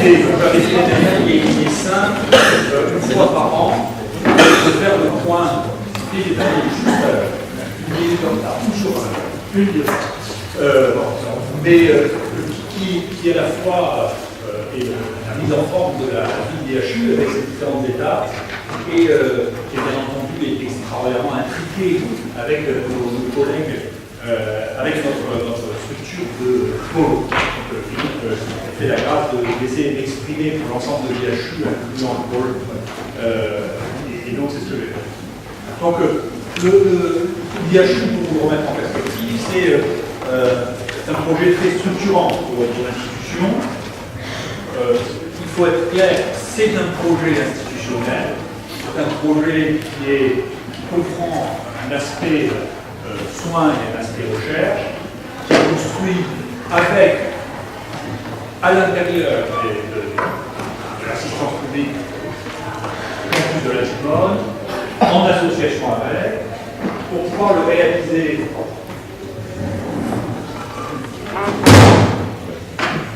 j'avais fait un dernier qui est simple, une fois par an, de faire le point des détails juste publié comme ça, toujours une de mais qui à la fois est la mise en forme de la vie DHU avec ses différentes étapes et qui bien entendu est extraordinairement intriqué avec nos collègues, avec notre structure de pôle. Fait la grâce d'essayer d'exprimer pour l'ensemble de l'IHU, incluant le pôle. Et donc c'est ce que j'ai fait. Donc l'IHU, pour vous remettre en perspective, c'est un projet très structurant pour l'institution. Il faut être clair, c'est un projet institutionnel, c'est un projet qui comprend un aspect soins et un aspect recherche, qui est construit avec, à l'intérieur de l'assistance publique, du campus de la Gimone, en association avec, pour pouvoir le réaliser.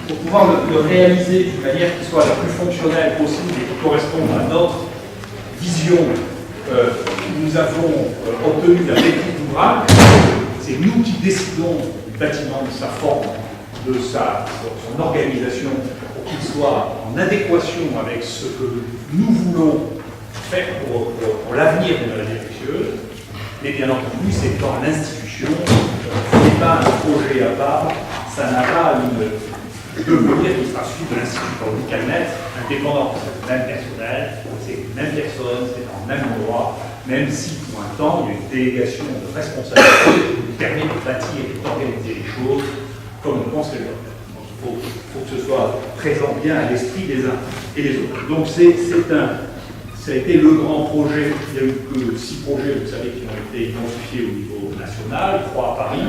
Pour pouvoir le réaliser d'une manière qui soit la plus fonctionnelle possible et qui corresponde à notre vision, nous avons obtenu la maîtrise d'ouvrage. C'est nous qui décidons du bâtiment, de sa forme, de son organisation, pour qu'il soit en adéquation avec ce que nous voulons faire pour l'avenir des maladies infectieuses. Mais bien entendu, c'est dans l'institution, ce n'est pas un projet à part, ça n'a pas une devenir qui sera suivi de l'Institut Paoli Calmette, indépendant. C'est le même personnel, c'est la même personne, c'est dans le même endroit, même si pour un temps, il y a une délégation de responsabilité qui permet de bâtir et d'organiser les choses comme on pense qu'elles doivent être. Donc il faut que ce soit présent bien à l'esprit des uns et des autres. Donc ça a été le grand projet. Il y a eu que 6 projets, vous savez, qui ont été identifiés au niveau national, 3 à Paris,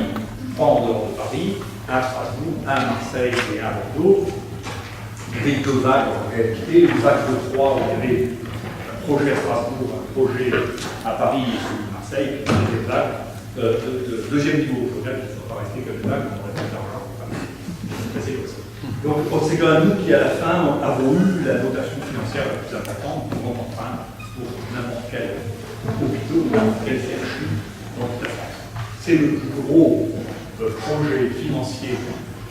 3 en dehors de Paris, 1 à Strasbourg, 1 à Marseille et 1 à Bordeaux. Il y avait 2 vagues en réalité, une vague de 3 où il y avait un projet à Strasbourg, un projet à Paris et celui de Marseille, puis des vagues de deuxième niveau. Il faut bien qu'il ne soit pas resté que des vagues, on aurait plus d'argent. Donc c'est quand même nous qui, à la fin, avons eu la dotation financière la plus importante du grand emprunt pour n'importe quel hôpital ou n'importe quel CHU dans toute la France. C'est le plus gros projet financier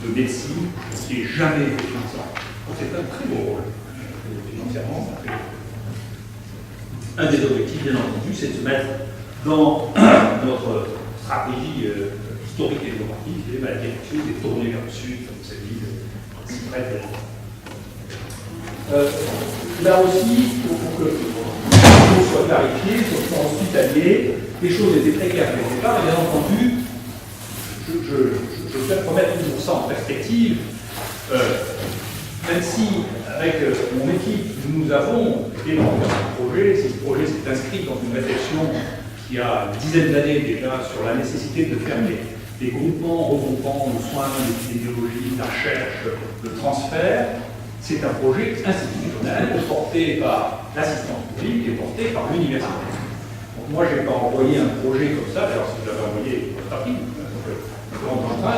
de médecine qui ait jamais été financé. Donc c'est un très beau rôle. Financièrement, c'est un très beau rôle. Un des objectifs, bien entendu, c'est de se mettre dans notre stratégie historique et démographique, les maladies infectieuses et tourner vers le sud, comme c'est dit, si près de là aussi, pour que les choses soient clarifiées, sur le plan hospitalier, les choses étaient très claires dès le départ, et bien entendu, je souhaite remettre toujours ça en perspective, même si, avec mon équipe, nous avons été dans ce projet, ce projet s'est inscrit dans une réflexion qui a une dizaine d'années déjà sur la nécessité de faire des groupements regroupant le soin, l'épidémiologie, la recherche, le transfert. C'est un projet institutionnel porté par l'assistance publique et porté par l'université. Donc moi, je n'ai pas envoyé un projet comme ça, d'ailleurs si je l'avais envoyé au Paris,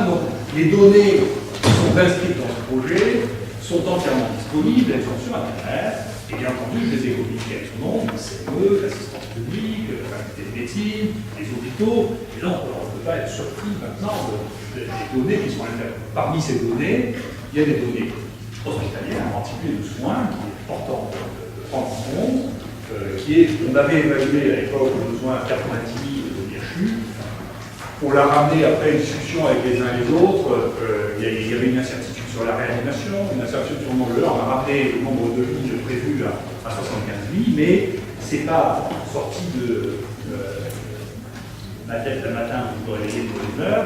donc les données qui sont inscrites dans ce projet sont entièrement disponibles, elles sont sur Internet, et bien entendu, je les ai communiquées avec son nom, le CME, l'assistance publique, la faculté de médecine, les hôpitaux, et là, on ne peut pas être surpris maintenant des données qui sont à l'intérieur. Parmi ces données, il y a des données hospitalières, en particulier de soins, qui est important de prendre en compte, on avait évalué à l'époque le besoin à 90 000 de IHU. On l'a ramené après une discussion avec les uns et les autres. Il y avait une incertitude sur la réanimation, une incertitude sur le nombre de l'heure. On a ramené le nombre de lits prévu à 75 lits, mais ce n'est pas sorti de ma tête d'un matin où je me réveillais pour une heure.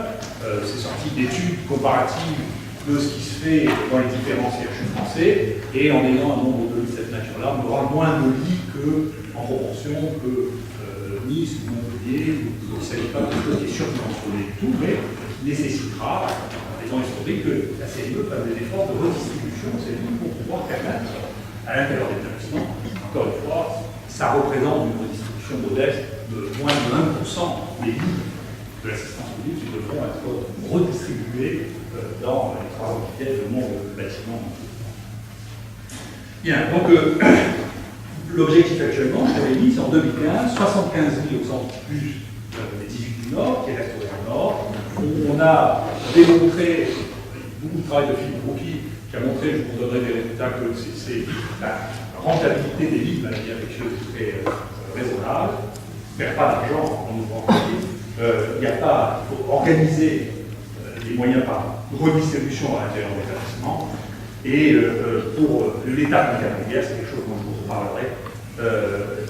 C'est sorti d'études comparatives de ce qui se fait dans les différents CHU français, et en ayant un nombre de lits de cette nature-là, on aura moins de lits en proportion que Nice ou Montpellier, il ne s'agit pas de quelque chose qui est surdimensionné du tout, mais qui nécessitera, étant historique, que la CME fasse des efforts de redistribution, c'est tout pour pouvoir permettre à l'intérieur des établissements. Encore une fois, ça représente une redistribution modeste de moins de 1% des lits de l'assistance publique qui devront être redistribués dans les 3 ans qui viennent, le nombre de bâtiments. Bien, donc l'objectif actuellement, je l'avais dit, c'est en 2015, 75 000 au centre plus les 18 du Nord, qui resterait dans le Nord. On a démontré, beaucoup de travail de Philippe Rouki, qui a montré, je vous donnerai des résultats, que c'est la rentabilité des lits de maladies infectieuses qui est raisonnable. On ne perd pas d'argent en ouvrant un lit. Il faut organiser les moyens par redistribution à l'intérieur de l'établissement. Et pour l'étape intermédiaire, c'est quelque chose dont je vous reparlerai.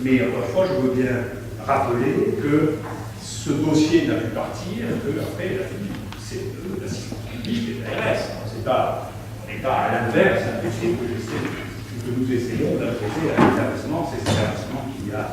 Mais encore une fois, je veux bien rappeler que ce dossier n'a pu partir qu'après la CE, l'assistance publique et l'ARS. On n'est pas à l'inverse, c'est que nous essayons d'imposer à l'établissement, c'est cet établissement qui a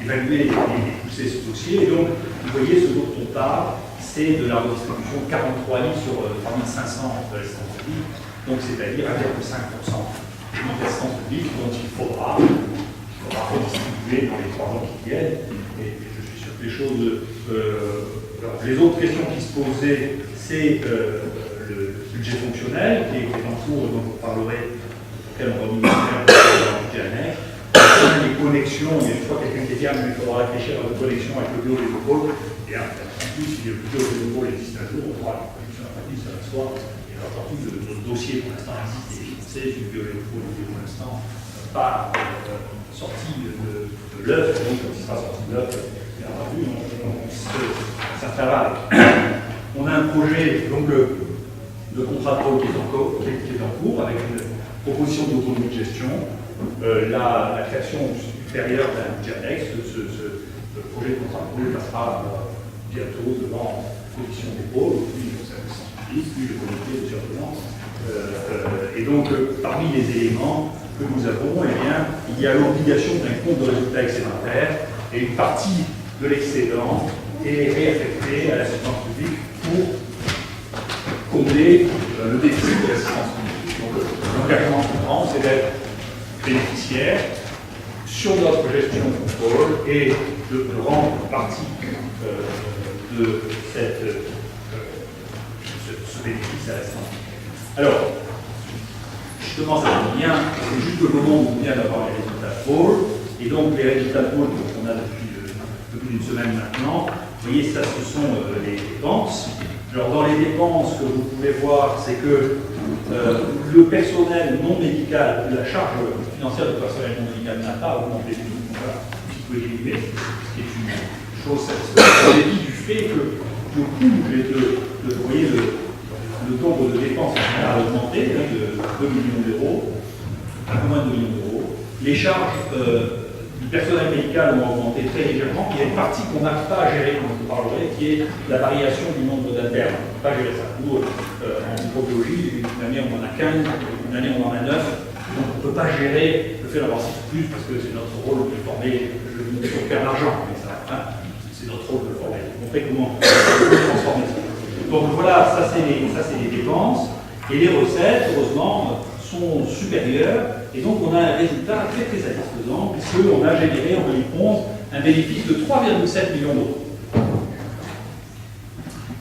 évalué et poussé ce dossier. Et donc, vous voyez, ce dont on parle, c'est de la redistribution de 43 lits sur 3500 de l'assistance publique, donc c'est-à-dire 1,5% de l'assistance publique dont il faudra redistribuer dans les 3 ans qui viennent. Et je suis sûr que les choses. Les autres questions qui se posaient, c'est le budget fonctionnel qui est en cours, dont vous parlerez, auquel on va nous faire dans le budget annexe. Les connexions, il y a une fois quelqu'un qui dit ah, mais il faudra réfléchir à une connexion avec le bureau des locaux. Et en plus, si le bureau des locaux existe un jour, on pourra la connexion à Paris, ça va soi. Et surtout, notre dossier pour l'instant existe et est financé, si le bureau des locaux est pour l'instant pas sorti de l'œuf, donc quand il sera sorti de l'œuf, bien entendu, ça travaille. On a un projet donc, de contrat de pôle qui est en cours avec une proposition d'autonomie de gestion. La création supérieure d'un budget annexe, ce projet de contrat de pôle passera bientôt devant la commission des pôles, puis le service public, puis le comité de surveillance. Et donc, parmi les éléments que nous avons, eh bien, il y a l'obligation d'un compte de résultat excédentaire et une partie de l'excédent est réaffectée à l'assistance publique pour combler le déficit de l'assistance publique. Donc, l'engagement qu'on prend, c'est d'être bénéficiaire sur notre gestion de contrôle et de rendre partie de ce bénéfice à l'assistance publique. Alors, justement, ça tombe bien, c'est juste le moment où on vient d'avoir les résultats de pôle, et donc les résultats de pôle qu'on a depuis une semaine maintenant, vous voyez, ça ce sont les dépenses. Alors dans les dépenses que vous pouvez voir, c'est que le personnel non médical, la charge financière du personnel non médical n'a pas augmenté du tout, voilà, un petit peu diminué, ce qui est une chose, en dépit du fait que le coût vous voyez, le nombre de dépenses a augmenté de 2 millions d'euros, un peu moins de 2 millions d'euros. Les charges du personnel médical ont augmenté très légèrement. Il y a une partie qu'on n'a pas gérée, dont je vous parlerai, qui est la variation du nombre d'internes. On n'a pas géré ça. Nous, en microbiologie, une année on en a 15, une année on en a 9. Donc on ne peut pas gérer le fait d'avoir 6 plus parce que c'est notre rôle de former. Je ne dis pas faire l'argent, mais ça, hein, c'est notre rôle de former. De montrer comment transformer ça. Donc voilà, ça c'est les dépenses. Et les recettes, heureusement, sont supérieures. Et donc on a un résultat très très satisfaisant, puisqu'on a généré en 2011 un bénéfice de 3,7 millions d'euros.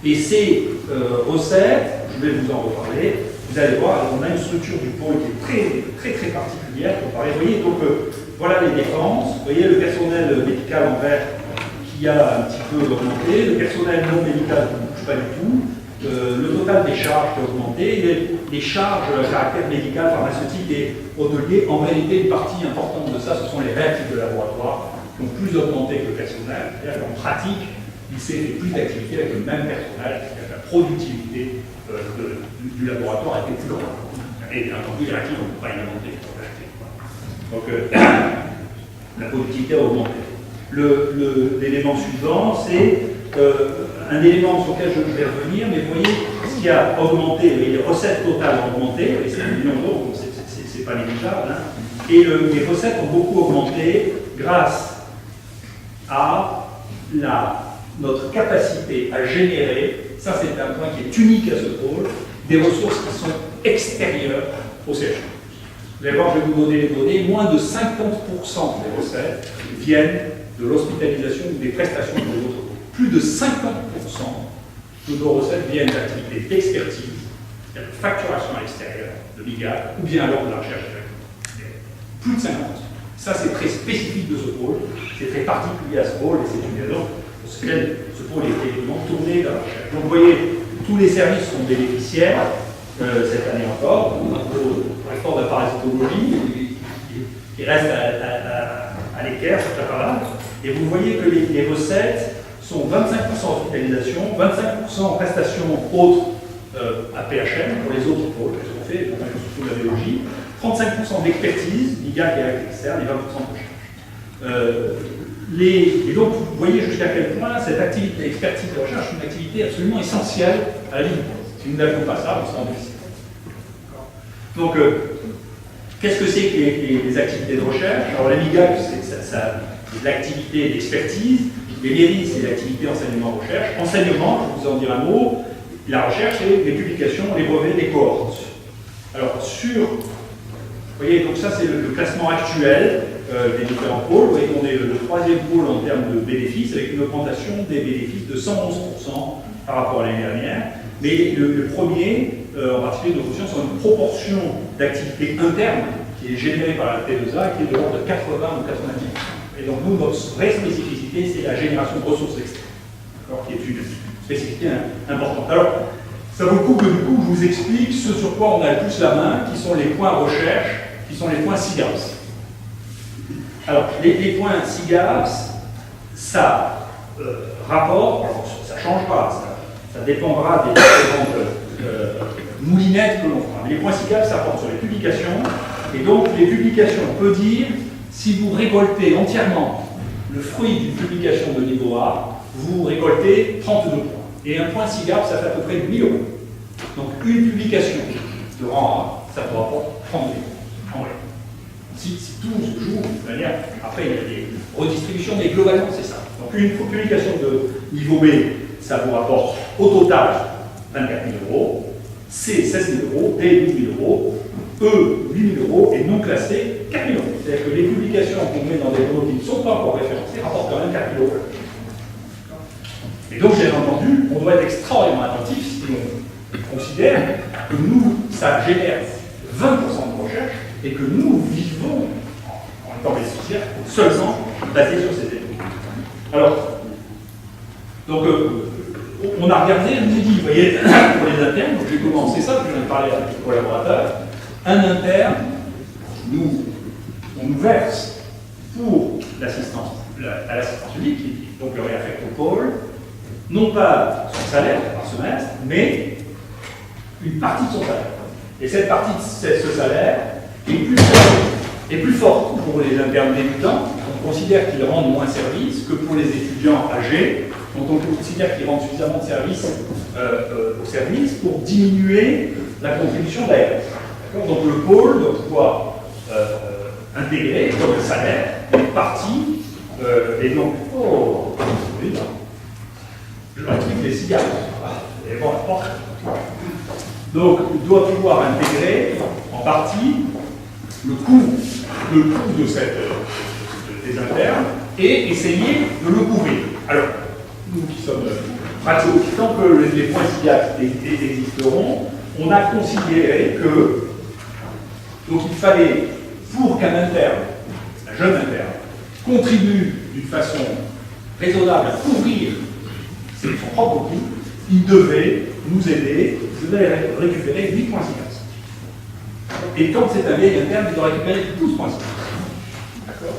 Et ces recettes, je vais vous en reparler, vous allez voir, on a une structure du pôle qui est très très très particulière. Vous voyez, donc voilà les dépenses. Vous voyez le personnel médical en vert qui a un petit peu augmenté, le personnel non médical qui ne bouge pas du tout. Le total des charges qui a augmenté, les charges à caractère médical, pharmaceutique et hôtelier, en réalité, une partie importante de ça, ce sont les réactifs de laboratoire qui ont plus augmenté que le personnel. C'est-à-dire qu'en pratique, il s'est fait plus d'activités avec le même personnel, c'est-à-dire que la productivité du laboratoire a été plus grande. Et bien entendu, les réactifs, on ne peut pas y inventer. Donc, la productivité a augmenté. L'élément suivant, c'est un élément sur lequel je vais revenir, mais vous voyez, ce qui a augmenté, les recettes totales ont augmenté, et c'est 1 million d'euros, donc c'est pas négligeable, hein, et les recettes ont beaucoup augmenté grâce à notre capacité à générer, ça c'est un point qui est unique à ce pôle, des ressources qui sont extérieures au CHU. Vous allez voir, je vais vous donner les données, moins de 50% des recettes viennent de l'hospitalisation ou des prestations de l'autre. Plus de 50% de nos recettes viennent d'activités d'expertise il y a de facturation à l'extérieur de l'IGA, ou bien alors de la recherche directe. Plus de 50%. Ça, c'est très spécifique de ce pôle, c'est très particulier à ce pôle, et c'est une raison pour laquelle ce pôle est évidemment tourné vers la recherche. Donc, vous voyez, tous les services sont bénéficiaires, cette année encore, pour l'effort de parasitologie, qui reste à l'équerre, c'est pas mal. Et vous voyez que les recettes sont 25% hospitalisation, 25% en prestations autres à PHM, pour les autres pôles, qu'est-ce qu'on fait, surtout la biologie, 35% d'expertise, l'IGA qui est acte externe, et 20% de recherche. Et donc, vous voyez jusqu'à quel point cette activité d'expertise de recherche est une activité absolument essentielle à la vie du pôle. Si nous n'avions pas ça, on serait en déficit. Donc, qu'est-ce que c'est que les activités de recherche? Alors, la LIGA, c'est l'activité d'expertise, les mairies, c'est l'activité enseignement-recherche. Enseignement, je vous en dire un mot, la recherche, c'est les publications, les brevets, les cohortes. Alors, vous voyez, donc ça, c'est le classement actuel des différents pôles. Vous voyez qu'on est le troisième pôle en termes de bénéfices, avec une augmentation des bénéfices de 111% par rapport à l'année dernière. Mais le premier, en particulier, nos fonctions sont une proportion d'activité interne qui est générée par la T2A qui est de l'ordre de 80 ou 90%. Et donc, nous, notre vraie spécificité, c'est la génération de ressources externes, qui est une spécificité importante. Alors, ça vaut le coup que du coup, je vous explique ce sur quoi on a le plus la main, qui sont les points recherche, qui sont les points SIGAPS. Alors, les points SIGAPS, ça rapporte, alors, ça ne change pas, ça dépendra des différentes moulinettes que l'on fera. Mais les points SIGAPS, ça porte sur les publications, et donc les publications, on peut dire, si vous récoltez entièrement le fruit d'une publication de niveau A, vous récoltez 32 points. Et un point SIGAP, ça fait à peu près 1000 €. Donc une publication de rang A, ça vous rapporte 32 points. En vrai. Si tout se joue de manière. Après, il y a des redistributions, mais globalement, c'est ça. Donc une publication de niveau B, ça vous rapporte au total 24 000 €, C 16 000 €, D 8 000 €, E 8 000 € et non classés 4 000 €. C'est-à-dire que les publications qu'on met dans des journaux qui ne sont pas encore référencés rapportent quand même 4 000 €. Et donc, bien entendu, on doit être extraordinairement attentif si on considère que nous, ça génère 20% de recherche et que nous vivons en étant bénéficiaires seulement basés sur ces éléments. Alors, donc, on a regardé, je vous ai dit, vous voyez, pour les internes, donc j'ai commencé ça, puis j'en ai parlé avec les collaborateurs. Un interne, on nous verse pour l'assistance à l'assistance publique, qui donc le réaffecte au pôle, non pas son salaire par semestre, mais une partie de son salaire. Et cette partie de ce salaire est plus forte pour les internes débutants. On considère qu'ils rendent moins service que pour les étudiants âgés, dont on considère qu'ils rendent suffisamment de service au service pour diminuer la contribution d'ARS. Donc le pôle doit pouvoir intégrer comme le salaire une partie, et donc, oui, je retrouve les cigares. Et bon, donc, il doit pouvoir intégrer en partie le coût des internes et essayer de le couvrir. Alors, nous qui sommes pratiques, tant que les points SIGAP existeront, on a considéré que donc il fallait, pour qu'un interne, un jeune interne, contribue d'une façon raisonnable à couvrir son propre coût, il devait nous aider, il devait récupérer 8 points SIGAP. Et quand c'est un vieil interne, il doit récupérer 12 points SIGAP. D'accord ?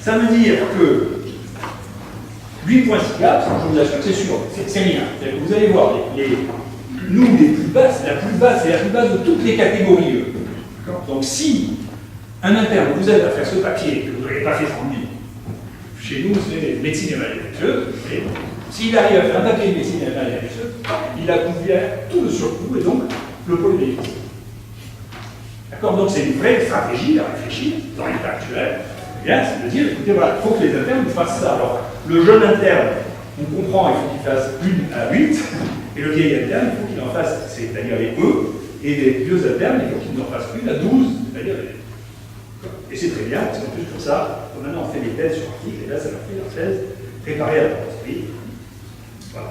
Ça veut dire que 8 points SIGAP, je vous assure que c'est sûr, c'est rien. Vous allez voir, nous, les plus basses, c'est la plus basse de toutes les catégories. Donc si un interne vous aide à faire ce papier que vous n'avez pas fait sans lui, chez nous c'est médecine et maladie infectieuse, s'il arrive à faire un papier de médecine et maladie infectieuse, il a couvert tout le surcoût et donc le pôle bénéfice. D'accord? Donc c'est une vraie stratégie à réfléchir dans l'état actuel. Bien, c'est de dire, écoutez, voilà, il faut que les internes fassent ça. Alors, le jeune interne, on comprend, il faut qu'il fasse 1 à 8, et le vieil interne, il faut qu'il en fasse, c'est-à-dire les E, et les vieux internes, il faut qu'ils en fassent 1 à 12, c'est-à-dire les... Et c'est très bien, parce qu'en plus, pour ça, maintenant on fait des thèses sur articles, et là, ça leur fait leur thèse préparée à la postérité. Voilà.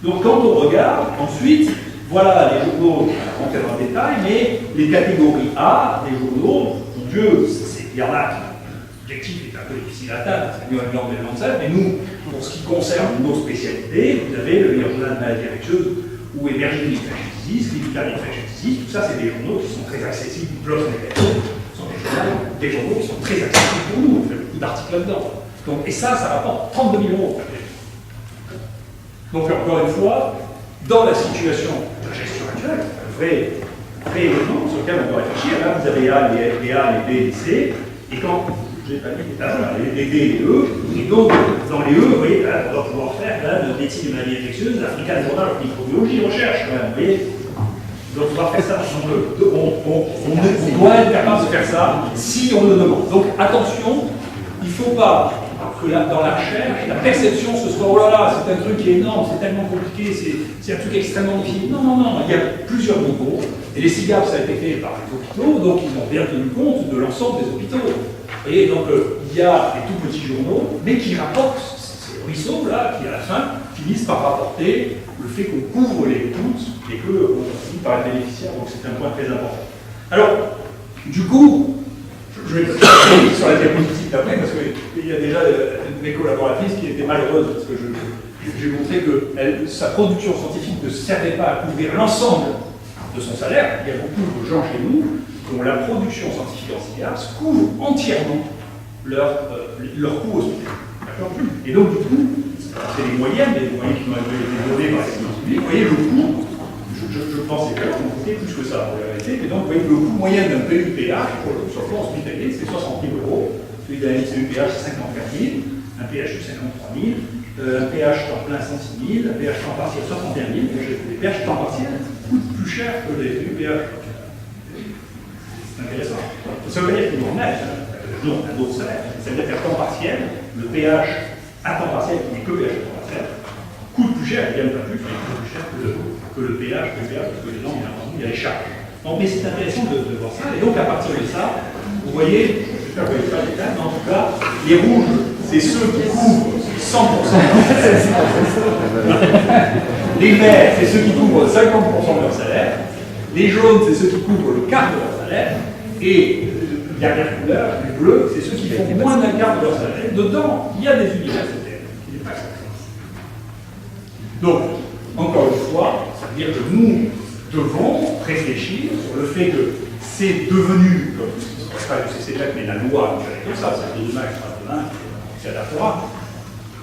Donc, quand on regarde, ensuite, voilà les journaux, on va rentrer dans le détail, mais les catégories A des journaux, mon Dieu, il y en a qui, l'objectif est un peu difficile à atteindre, c'est mieux à New England et Lancet, mais nous, pour ce qui concerne nos spécialités, vous avez le meilleur journal de maladie infectieuse ou Emerging Infectious Disease, Clinical Infectious Disease, tout ça, c'est des journaux qui sont très accessibles, PLOS Negative, ce sont des journaux qui sont très accessibles pour nous, on fait beaucoup d'articles là-dedans. Donc, et ça rapporte 32 000 €. Donc, encore une fois, dans la situation de gestion actuelle, un vrai élément sur lequel on doit réfléchir, là, vous avez les A, les B, les C, et quand, je n'ai pas dit tout à l'heure, les D et les E, et donc, dans les E, vous voyez, là, on va pouvoir faire de médecine de maladie infectieuse, African Journal of Microbiologie, recherche, quand même, vous voyez. On doit pouvoir faire ça, on doit être capable de faire ça si on le demande. Donc, attention, il ne faut pas que dans la recherche, la perception ce soit oh là là, c'est un truc qui est énorme, c'est tellement compliqué, c'est un truc extrêmement difficile. Non, non, non, il y a plusieurs niveaux. Et les SIGAP, ça a été fait par les hôpitaux, donc ils ont bien tenu compte de l'ensemble des hôpitaux. Et donc, il y a des tout petits journaux, mais qui rapportent, ces ruisseaux là, qui à la fin finissent par rapporter le fait qu'on couvre les coûts et qu'on finit par être bénéficiaire. Donc, c'est un point très important. Alors, du coup, je vais passer sur la diapositive d'après, parce qu'il y a déjà une de mes collaboratrices qui était malheureuse, parce que j'ai montré que sa production scientifique ne servait pas à couvrir l'ensemble de son salaire. Il y a beaucoup de gens chez nous dont la production scientifique en SIGAPS couvre entièrement leur coût hospitalier. Et donc, du coup, c'est les moyennes qui ont été données par les finances publiques. Vous voyez, le coût, je pensais que ça coûtait plus que ça, en réalité. Et donc, vous voyez, le coût moyen d'un PUPH sur le plan hospitalier, c'est 60 000 €. Celui d'un CUPH, c'est 54 000. Un PHU, 53 000. Un PH temps plein, 106 000. Un PH temps partiel, 61 000. Les PH temps partiel coûtent plus cher que les UPH. C'est intéressant. Ça veut dire qu'ils vont mettre un autre salaire. Ça veut dire qu'à temps partiel, le PH à temps partiel, qui n'est que PH à temps partiel, coûte plus cher, il gagne pas plus, mais il coûte plus cher que le PH, parce que les gens, bien entendu, il y a les charges. Donc, mais c'est intéressant de voir ça. Et donc, à partir de ça, vous voyez, j'espère que vous voyez pas les détails, mais en tout cas, les rouges, c'est ceux qui couvrent 100% de leur salaire. Les verts, c'est ceux qui couvrent 50% de leur salaire. Les jaunes, c'est ceux qui couvrent le quart de leur salaire. Et la dernière couleur, les bleus, c'est ceux qui font moins d'un quart de leur salaire. Dedans, il y a des universitaires qui n'est pas ça. Donc, encore une fois, ça veut dire que nous devons réfléchir sur le fait que c'est devenu, comme ce ne serait pas le CCF, mais la loi comme ça, c'est le dommage demain qui s'adaptera.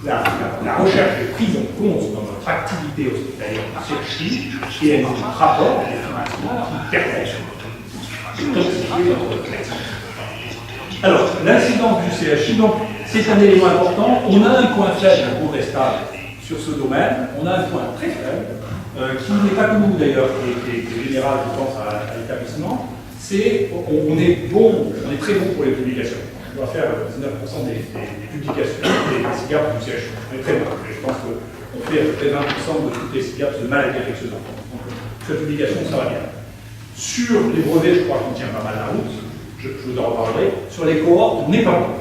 La recherche est prise en compte dans notre activité hospitalière scientifique et elle nous rapporte des financements qui permettent de toxifier notre traitement. Alors, l'incidence du CHI, donc, c'est un élément important. On a un point faible pour Restable sur ce domaine. On a un point très faible, qui n'est pas comme nous d'ailleurs, qui est général, je pense, à l'établissement. C'est on est très bon pour les publications. On doit faire 19% des publications des SIGAPS du CHU. On est très bon. Je pense qu'on fait à peu près 20% de toutes les SIGAPS de maladies infectieuses. Donc, cette publication, ça va bien. Sur les brevets, je crois qu'on tient pas mal la route. Je vous en reparlerai. Sur les cohortes, on n'est pas bon.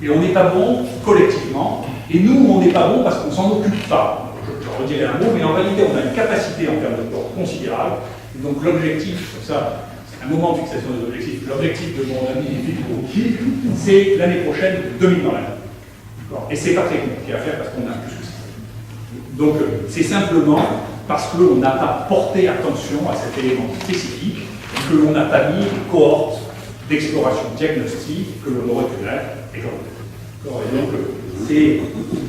Et on n'est pas bon collectivement. Et nous, on n'est pas bon parce qu'on ne s'en occupe pas. Je redirai un mot, mais en réalité, on a une capacité en termes de cohorte considérable. Et donc l'objectif, comme ça, c'est un moment de fixation des objectifs. L'objectif de mon ami Philippe, c'est l'année prochaine 2000 dans l'année. Et c'est pas très compliqué à faire parce qu'on a plus que ça. Donc c'est simplement parce qu'on n'a pas porté attention à cet élément spécifique, que l'on n'a pas mis une cohorte d'exploration diagnostique que l'on aurait pu mettre et qu'on et donc,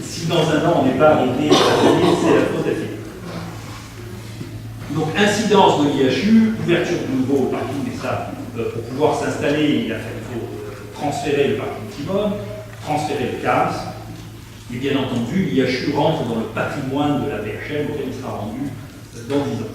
si dans un an on n'est pas arrivé à 2000, c'est la faute d'être. Donc, incidence de l'IHU, ouverture de nouveau parking, mais ça, pour pouvoir s'installer, il faut transférer le parking Timone, transférer le CAMS, et bien entendu, l'IHU rentre dans le patrimoine de la PHM auquel il sera rendu dans 10 ans.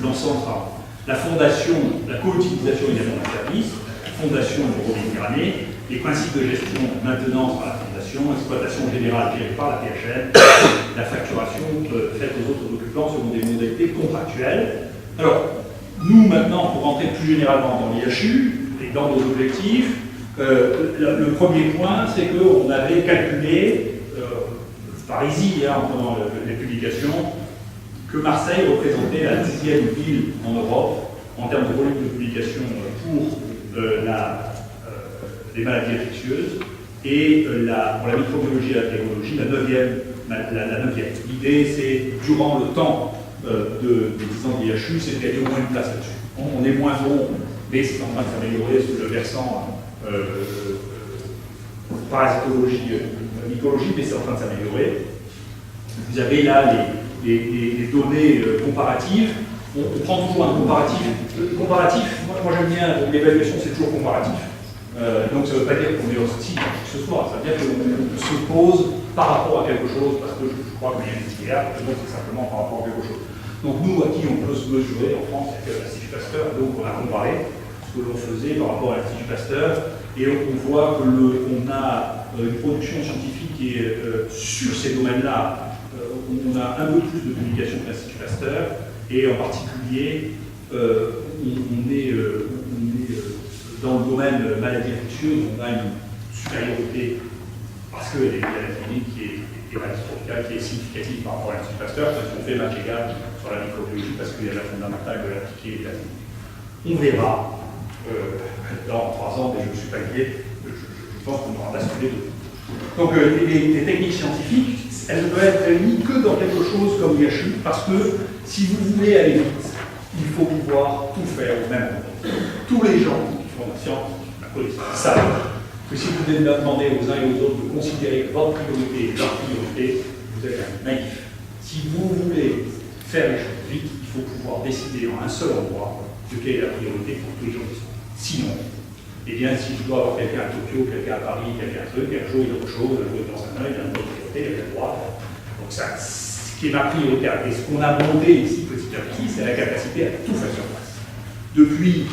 L'ensemble sera. La fondation, la co-utilisation également d'un service, la fondation de Méditerranée, les principes de gestion maintenance par la fondation, exploitation générale gérée par la PHM, la facturation faite aux autres occupants selon des modalités contractuelles. Alors, nous maintenant, pour rentrer plus généralement dans l'IHU et dans nos objectifs, le premier point, c'est qu'on avait calculé, par ici, en prenant les publications, que Marseille représentait la 10e ville en Europe en termes de volume de publication pour les maladies infectieuses et pour la microbiologie et la virologie, la 9e. L'idée, c'est, durant le temps des 10 ans de l'IHU, c'est de gagner au moins une place là-dessus. On est moins bon, mais c'est en train de s'améliorer sous le versant parasitologie, mycologie, mais c'est en train de s'améliorer. Vous avez là les données comparatives. On prend toujours un comparatif. Le comparatif, moi j'aime bien, l'évaluation c'est toujours comparatif. Donc ça ne veut pas dire qu'on est hostile à qui que ce soit, ça veut dire qu'on se pose par rapport à quelque chose, parce que je crois qu'il y a des tiers, donc c'est simplement par rapport à quelque chose. Donc nous, à qui on peut se mesurer en France, c'est l'Institut Pasteur, donc on a comparé ce que l'on faisait par rapport à l'Institut Pasteur, et on voit qu'on a une production scientifique qui est sur ces domaines-là, on a un peu plus de publications que l'Institut Pasteur, et en particulier, on est dans le domaine maladie infectieuse, on a une supériorité parce qu'il y a la clinique qui est maladie tropicale, qui est significative par rapport à l'Institut Pasteur, parce qu'on fait match égal sur la microbiologie, parce qu'il y a la fondamentale de l'appliquer et de la clinique. On verra dans 3 ans, mais je ne suis pas lié, je pense qu'on aura basculé de. Donc les techniques scientifiques, elles ne peuvent être réunies que dans quelque chose comme l'IHU, parce que si vous voulez aller vite, il faut pouvoir tout faire au même moment. Tous les gens qui font la science, la police, savent que si vous demandez aux uns et aux autres de considérer que votre priorité est leur priorité, vous êtes un naïf. Si vous voulez faire les choses vite, il faut pouvoir décider en un seul endroit de quelle est la priorité pour tous les gens qui sont. Sinon, eh bien, si je dois avoir quelqu'un à Tokyo, quelqu'un à Paris, quelqu'un à truc, un jour il y a autre chose, un jour il est dans un œil, il y a une autre priorité, il y a le droit. Donc ça, ce qui est ma priorité, et ce qu'on a monté ici petit à petit, c'est la capacité à tout faire sur place. Depuis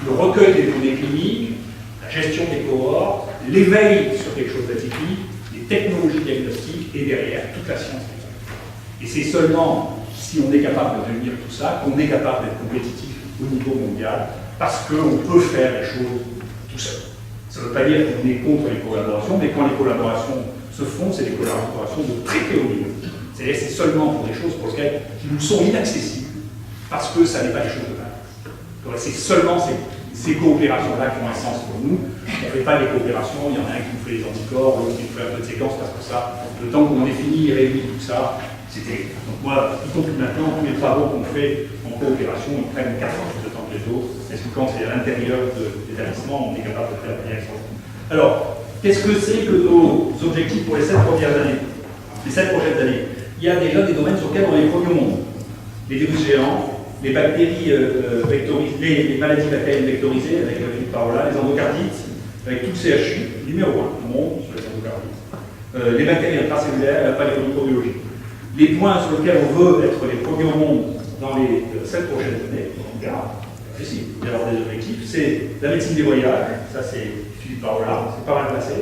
le recueil des données cliniques, la gestion des cohortes, l'éveil sur quelque chose d'atypique, les technologies diagnostiques et derrière toute la science. Et c'est seulement si on est capable de réunir tout ça qu'on est capable d'être compétitif au niveau mondial parce qu'on peut faire les choses tout seul. Ça ne veut pas dire qu'on est contre les collaborations, mais quand les collaborations se font, c'est des collaborations de très très haut niveau. C'est-à-dire c'est seulement pour des choses pour lesquelles qui nous sont inaccessibles parce que ça n'est pas des choses de mal. C'est seulement ces coopérations-là qui ont un sens pour nous. On ne fait pas des coopérations, il y en a un qui nous fait les anticorps, l'autre qui nous fait un peu de séquence, parce que ça, le temps qu'on ait fini et réuni tout ça, c'était. Donc moi, y compris maintenant, tous les travaux qu'on fait en coopération, ils prennent 4 ans plus de temps que les autres, parce que quand c'est à l'intérieur de l'établissement, on est capable de faire bien ça. Alors, qu'est-ce que c'est que nos objectifs pour les 7 premières années, les 7 prochaines années? Il y a déjà des domaines sur lesquels on est les premiers au monde. Les virus géants, les bactéries vectorisées, les maladies bactériennes vectorisées avec Philippe Parola, les endocardites, avec tout le CHU, numéro 1 au monde sur les endocardites. Les bactéries intracellulaires et la paléomicrobiologie. Les points sur lesquels on veut être les premiers au monde dans les 7 prochaines années, on verra, il y avoir des objectifs, c'est la médecine des voyages, ça c'est Philippe Parola, c'est pas mal placé,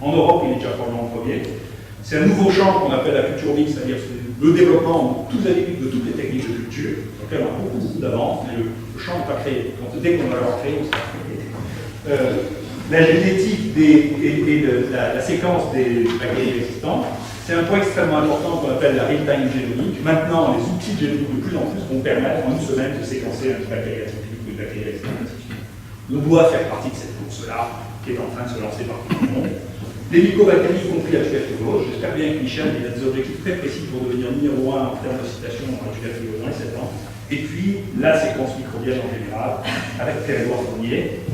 en Europe il est déjà probablement en premier. C'est un nouveau champ qu'on appelle la culture mixte, c'est-à-dire le développement de toutes les techniques de culture, sur lesquelles on a beaucoup d'avance, mais le champ n'est pas créé. Donc dès qu'on va l'avoir créé, on sera créé. La génétique et la séquence des bactéries existantes, c'est un point extrêmement important qu'on appelle la real-time génomique. Maintenant, les outils génomiques de plus en plus vont permettre en une semaine de séquencer une bactérie atypique ou une bactérie atypique. On doit faire partie de cette course-là, qui est en train de se lancer partout dans le monde. Les mycobactéries, y compris la tuberculose, j'espère bien que Michel il a des objectifs très précis pour devenir numéro 1 en termes de citation en tuberculose dans les 7 ans. Et puis, la séquence microbienne en général, avec Pierre-Édouard Fournier.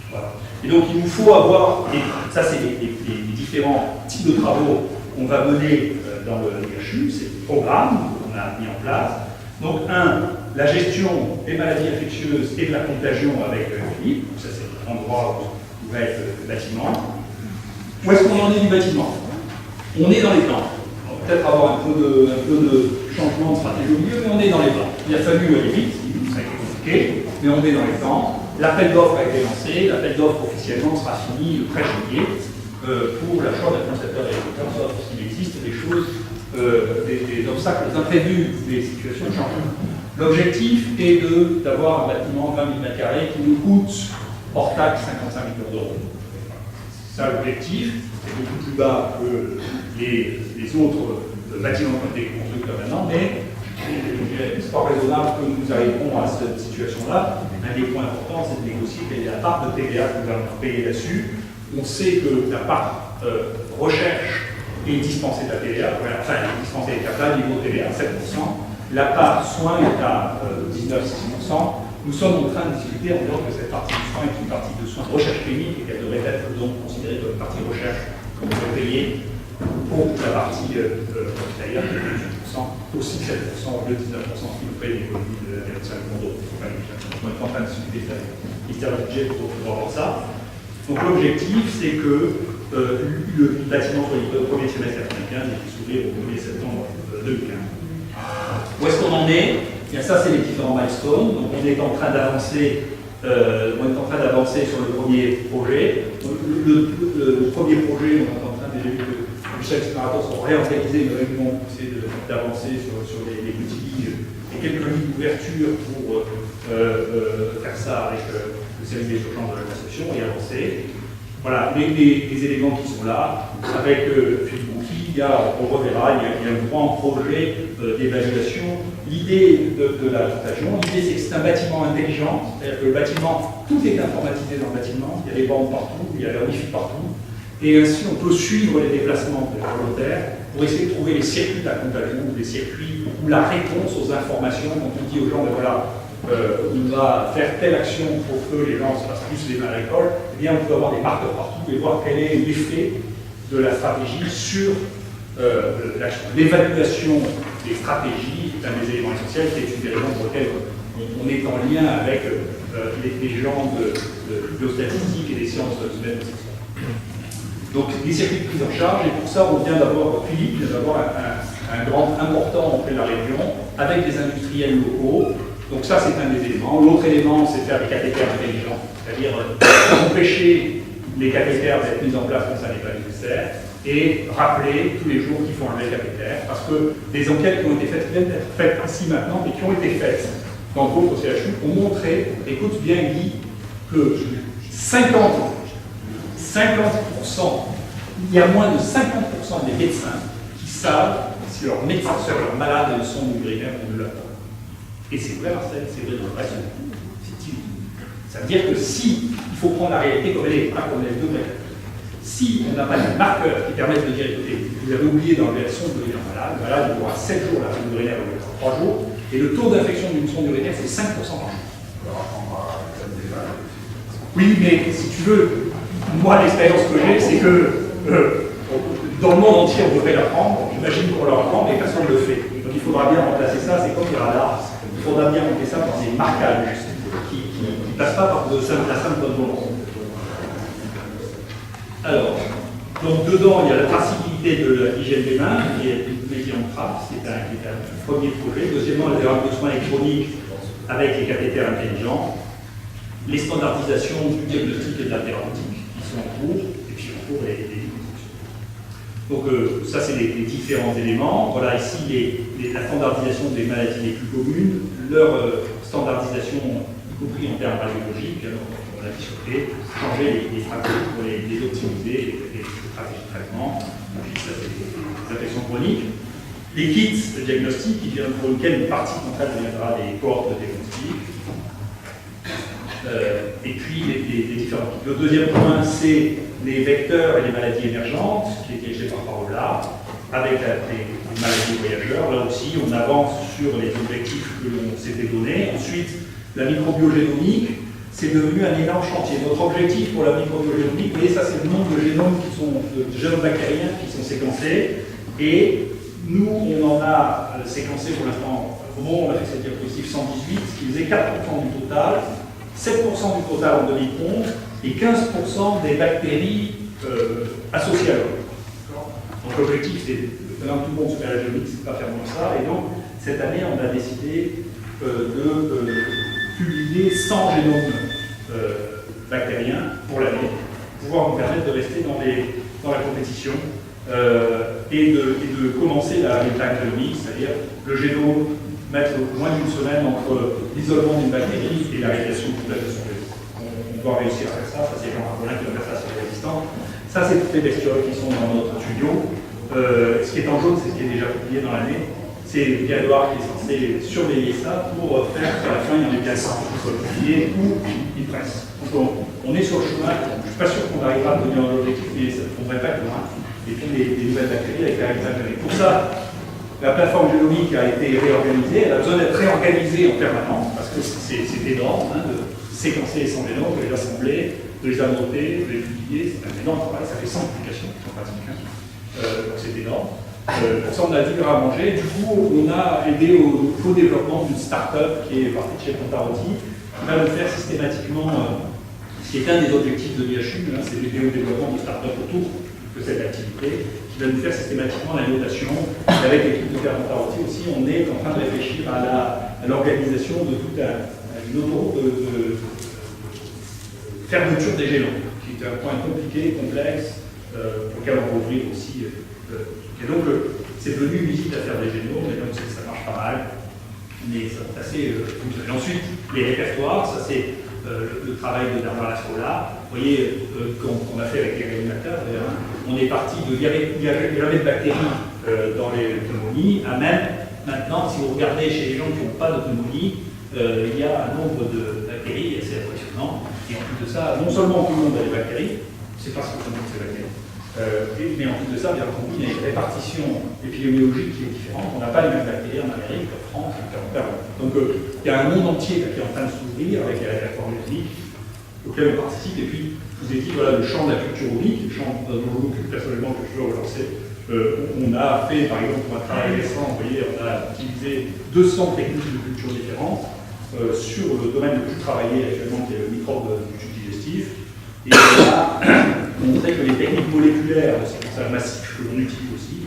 Voilà. Et donc, il nous faut avoir, et ça c'est les différents types de travaux qu'on va mener dans le IHU, c'est le programme qu'on a mis en place. Donc, la gestion des maladies infectieuses et de la contagion avec Philippe, ça c'est l'endroit où va être le bâtiment. Où est-ce qu'on en est du bâtiment? On est dans les plans. On va peut-être avoir un peu de changement de stratégie au milieu, mais on est dans les plans. Il a fallu aller vite, ça a été compliqué, mais on est dans les plans. L'appel d'offres a été lancé, l'appel d'offres officiellement sera fini le 13 juillet pour l'achat d'un concepteur agriculteur, sauf s'il existe des choses, des obstacles, des imprévus, des situations de changement. L'objectif est d'avoir un bâtiment 20 000 m² qui nous coûte hors taxe 55 millions d'euros. C'est ça l'objectif, c'est beaucoup plus bas que les autres bâtiments qui ont été construits agriculteurs maintenant, mais c'est pas raisonnable que nous arrivions à cette situation-là. Un des points importants, c'est de négocier quelle est la part de TVA que nous allons payer là-dessus. On sait que la part recherche est dispensée de la TVA, enfin, elle est dispensée avec un niveau de TVA à 7%. La part soins est à 19,6%. Nous sommes en train de discuter en disant que cette partie de soins est une partie de soins de recherche clinique et qu'elle devrait être donc considérée comme une partie recherche qu'on devrait payer pour la partie hospitalière qui est 18%, aussi 7% au lieu de 19% qui nous paye l'économie de la direction Mondo. On est en train de discuter ça avec le ministère du budget pour voir ça. Donc l'objectif, c'est que le bâtiment soit livré au premier semestre 2015 et qu'il s'ouvre au 1er septembre 2015. Où est-ce qu'on en est? Bien, ça, c'est les différents milestones. Donc, on est en train d'avancer sur le premier projet. Le premier projet, on est en train, déjà vu que Michel Sparatos ont réorganisé une réunion pour essayer d'avancer sur les petits lignes et quelques lignes d'ouverture pour faire ça avec le service des urgences de la construction et avancer. Voilà, les éléments qui sont là, avec Philippe Bouki, on reverra, il y a un grand projet d'évaluation. L'idée de la station, l'idée c'est que c'est un bâtiment intelligent, c'est-à-dire que le bâtiment, tout est informatisé dans le bâtiment, il y a des bandes partout, il y a la Wi-Fi partout, et ainsi on peut suivre les déplacements des volontaires pour essayer de trouver les circuits d'accompagnement, ou les circuits, ou la réponse aux informations dont on dit aux gens, ben voilà, on va faire telle action pour que les gens se fassent plus les mains à l'école, eh bien on peut avoir des marqueurs partout et voir quel est l'effet de la stratégie sur l'action. L'évaluation des stratégies est un des éléments essentiels, qui est une des raisons pour lesquelles on est en lien avec les gens de biostatistiques et des sciences humaines. Donc les circuits de prise en charge, et pour ça on vient d'avoir, Philippe vient d'avoir un grand important auprès de la région, avec des industriels locaux. Donc ça, c'est un des éléments. L'autre élément, c'est de faire des cathéters intelligents, c'est-à-dire empêcher les cathéters d'être mis en place quand ça n'est pas nécessaire, et rappeler tous les jours qu'il faut enlever le cathéter, parce que des enquêtes qui ont été faites, viennent d'être faites ici maintenant, mais qui ont été faites dans d'autres CHU, ont montré, écoute bien Guy, que 50%, il y a moins de 50% des médecins qui savent si leur médecin, si leur malade est son urinaire ou de la peau. Et c'est vrai, Marcel, c'est vrai dans le reste. Ça veut dire que si, il faut prendre la réalité comme elle est, pas comme elle devrait. Si on n'a pas de marqueurs qui permettent de dire, écoutez, vous avez oublié d'enlever la sonde urinaire malade, le malade il aura 7 jours la sonde urinaire, il aura 3 jours, et le taux d'infection d'une sonde urinaire, c'est 5% par jour. Oui, mais si tu veux, moi l'expérience que j'ai, c'est que dans le monde entier, on devrait l'apprendre, j'imagine qu'on l'apprend, mais personne ne le fait. Donc il faudra bien remplacer ça, c'est comme les radars. Il faudra bien monter ça par des marquages qui ne passent pas par la simple bonne volonté. Alors, donc dedans, il y a la traçabilité de l'hygiène des mains, qui est une métier en trappe, c'est un premier projet. Deuxièmement, les démarches de soins électroniques avec les cathéters intelligents, les standardisations du diagnostic et de la thérapeutique qui sont en cours, et puis en cours les donc ça, c'est les différents éléments. Voilà, ici, la standardisation des maladies les plus communes, leur standardisation, y compris en termes radiologiques, on l'a discuté, changer les stratégies pour les optimiser, les stratégies de traitement, ça, c'est les affections chroniques. Les kits de diagnostic, pour lesquels une partie d'entre elles deviendra des cohortes de diagnostic. Et puis les différents kits. Le deuxième point, c'est les vecteurs et les maladies émergentes, qui est dirigé par Parola, avec les maladies voyageurs. Là aussi, on avance sur les objectifs que l'on s'était donnés. Ensuite, la microbiogénomique, c'est devenu un énorme chantier. Notre objectif pour la microbiogénomique, vous voyez, ça c'est le nombre de génomes de génomes bactériens qui sont séquencés. Et nous, on en a séquencé pour l'instant, au moment où on a fait cette diapositive 118, ce qui faisait 4% du total, 7% du total en 2011, et 15% des bactéries associées à l'homme. Donc l'objectif, c'est maintenant tout le monde se met à la génomique, c'est pas faire moins ça, et donc cette année, on a décidé de publier 100 génomes bactériens pour l'année, pour pouvoir nous permettre de rester dans la compétition et de commencer la métagénomique, c'est-à-dire le génome, mettre moins d'une semaine entre l'isolement d'une bactérie et la réalisation complète de son génome. On doit réussir à faire ça, c'est Jean Racolin qui va faire ça sur les résistants. Ça, c'est toutes les bestioles qui sont dans notre studio. Ce qui est en jaune, c'est ce qui est déjà publié dans l'année. c'est le Galois qui est censé surveiller ça pour faire qu'à la fin, il y en ait bien 100 qui soient publiés ou une presse. Donc on est sur le chemin, je ne suis pas sûr qu'on arrivera à devenir l'objectif, mais ça ne prendrait pas que loin. Et puis les nouvelles bactéries avec la réalité. Pour ça, la plateforme génomique a été réorganisée, elle a besoin d'être réorganisée en permanence, parce que c'est énorme de séquencer son génome, de les assembler, de les annoter, de les publier, c'est un énorme travail, ça fait 100 publications en pratique. Donc c'est énorme. Pour ça, on a 10 grammes à manger. Du coup, on a aidé au co-développement d'une start-up qui est partie de chez Contarotti, qui va le faire systématiquement, ce qui est un des objectifs de l'IHU, c'est d'aider au développement de start-up autour de cette activité, qui va nous faire systématiquement la notation. Et avec l'équipe de Contarotti aussi, on est en train de réfléchir à l'organisation de toute une autoroute de fermeture des génomes, qui est un point compliqué, complexe, pour lequel on va ouvrir aussi. Et donc, c'est devenu une usine à faire des génomes, et donc ça marche pas mal, mais ça va assez fonctionner. Ensuite, les répertoires, ça c'est le travail de Bernard Lascola. Vous voyez, qu'on a fait avec les réanimateurs, on est parti de. Il y avait de bactéries dans les pneumonies, à même, maintenant, si vous regardez chez les gens qui n'ont pas de pneumonie, il y a un nombre de bactéries assez impressionnant. Et en plus de ça, non seulement tout le monde a des bactéries, c'est parce que tout le monde a des bactéries. Mais en plus de ça, bien entendu, il y a une répartition épidémiologique qui est différente. On n'a pas les mêmes bactéries en Amérique, en France, en Europe. Donc il y a un monde entier qui est en train de s'ouvrir avec la réforme unique auquel on participe. Et puis, je vous ai dit, voilà, le champ de la culture unique, le champ dont je m'occupe personnellement, que je veux relancer. On a fait, par exemple, pour un travail récent, vous voyez, on a utilisé 200 techniques de culture différentes sur le domaine le plus travaillé actuellement, qui est le microbe du tube digestif. Et on a montré que les techniques moléculaires de séquençage massif que l'on utilise aussi,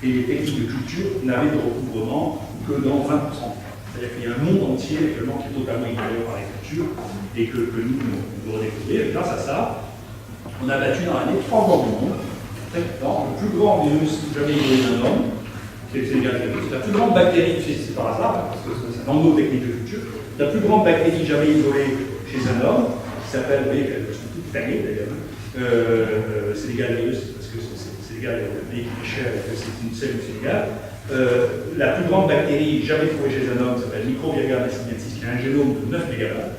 et les techniques de culture n'avaient de recouvrement que dans 20%. C'est-à-dire qu'il y a un monde entier actuellement qui est totalement ignoré par les cultures et que nous devons découvrir. Et grâce à ça, on a battu dans l'année 3 records du monde. Le plus grand virus jamais isolé d'un homme, c'est le virus. La plus grande bactérie, c'est par hasard, parce que c'est dans nos techniques de culture, la plus grande bactérie jamais isolée chez un homme, qui s'appelle, vous voyez, d'ailleurs, c'est légal virus, parce que c'est légal, le pays qui est cher, c'est une cellule sénégale. La plus grande bactérie jamais trouvée chez un homme s'appelle Microvirga bassiniensis, qui a un génome de 9 mégabases.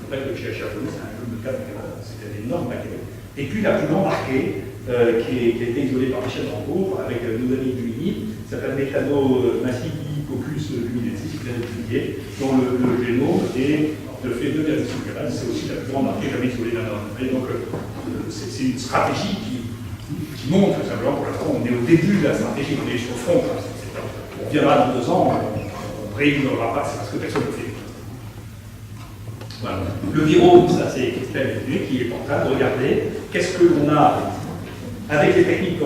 En fait, le chercheur c'est un génome de 4 mégabases, c'est une énorme bactérie. Et puis la plus grande archée, qui a été isolée par Michel Rancourt, avec nos amis du Mini, qui s'appelle Methanomasticoccus luminensis, qui vient de publier, dont le génome est de fait 2,6 mégabases, c'est aussi la plus grande archée jamais isolée d'un homme. Et donc, c'est une stratégie qui montre tout simplement, pour l'instant, on est au début de la stratégie, on est sur le front. On viendra dans 2 ans, on ne réignorera pas, c'est parce que personne ne le fait. Voilà. Le virome, ça c'est Christelle Leduc qui est en train de regarder qu'est-ce qu'on a avec les techniques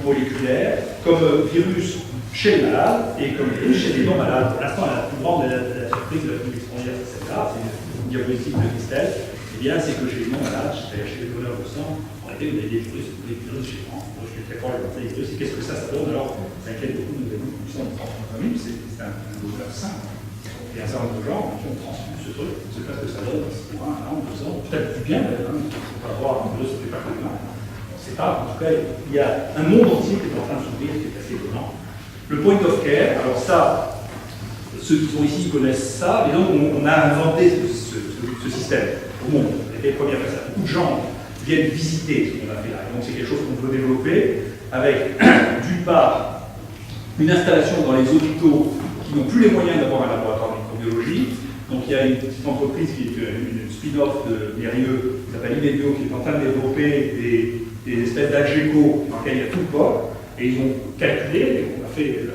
moléculaires comme virus chez le malade et comme virus chez les non-malades. Pour l'instant, la plus grande la surprise de la plus extraordinaire, c'est celle-là, c'est une diagnostic de Christelle. Eh bien, c'est que chez les non-malades, c'est-à-dire chez les donneurs de sang, en réalité, vous avez des virus chez moi. Moi, je suis très fort de les virus. Et qu'est-ce que ça donne? Alors, ça inquiète beaucoup de nos amis qui sont en famille, c'est un donneur sain. Il y a un certain nombre de gens qui ont transfusé ce truc, je ne sais pas ce que ça donne, pour 1 an, 2 ans, peut-être plus bien, il faut pas voir un virus, ça ne fait pas que mal. On ne sait pas, en tout cas, il y a un monde entier qui est en train de s'ouvrir, qui est assez étonnant. Le point of care, alors ça, ceux qui sont ici connaissent ça, et donc on a inventé ce système au monde. Les premières personnes. Beaucoup de gens viennent visiter ce qu'on a fait là. Et donc c'est quelque chose qu'on veut développer avec, d'une part, une installation dans les hôpitaux qui n'ont plus les moyens d'avoir un laboratoire de microbiologie. Donc il y a une petite entreprise qui est une spin-off de Mérieux, qui s'appelle Imedio, qui est en train de développer des espèces d'algéco dans lesquelles il y a tout le corps. Et ils ont calculé, on a fait, le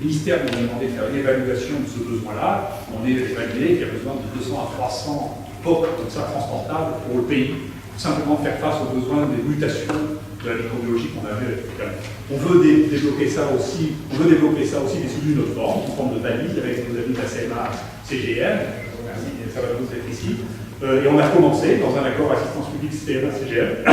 ministère nous a demandé de faire une évaluation de ce besoin-là. On est évalué qu'il y a besoin de 200 à 300 POC comme ça transportables pour le pays, pour simplement faire face aux besoins des mutations de la microbiologie qu'on a vu avec le. On veut développer ça aussi, mais sous une autre forme, sous forme de valise avec nos amis de la CMA CGM. Merci, ça va vous être ici. Et on a commencé dans un accord assistance publique CMA CGM.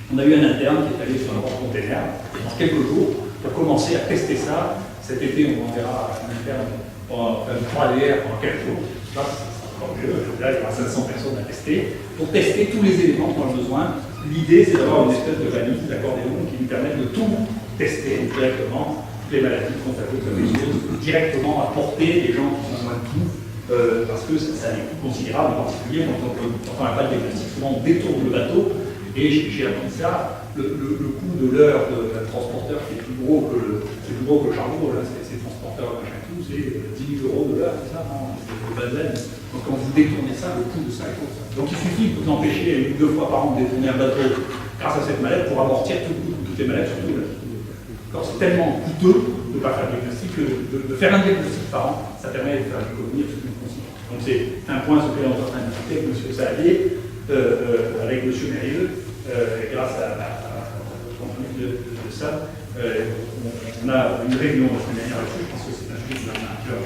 On a eu un interne qui est allé sur un grand container, et dans quelques jours, on va commencer à tester ça. Cet été, on enverra un interne pour faire une 3DR pendant quelques jours. Là, c'est encore mieux. Là, il y aura 500 personnes à tester. Pour tester tous les éléments qu'on a besoin, l'idée, c'est d'avoir une espèce de valise d'accordéon qui nous permet de tout tester directement toutes les maladies contagieusses directement à portée des gens qui ont moins de tout, parce que ça a des coûts considérables, en particulier quand on n'a pas de diagnostic, souvent on détourne le bateau, et j'ai appris ça, le coût de l'heure d'un transporteur qui est plus gros que le charbon, là, ces transporteurs, machin tout, c'est 10 000 € de l'heure, c'est ça, non, c'est le basique. Donc quand vous détournez ça, le coût de ça est gros. Donc il suffit de vous empêcher 2 fois par an de détourner un bateau grâce à cette mallette pour amortir toutes les mallettes, surtout là. C'est tellement coûteux de ne pas faire de diagnostic que de faire un diagnostic par an, ça permet de faire une économie absolument considérable. Donc c'est un point sur lequel on est en train de discuter avec M. Sahallier, avec M. Mérieux, grâce à la compagnie de ça. On a une réunion la semaine dernière là-dessus, je pense que c'est un sujet qui va un peu.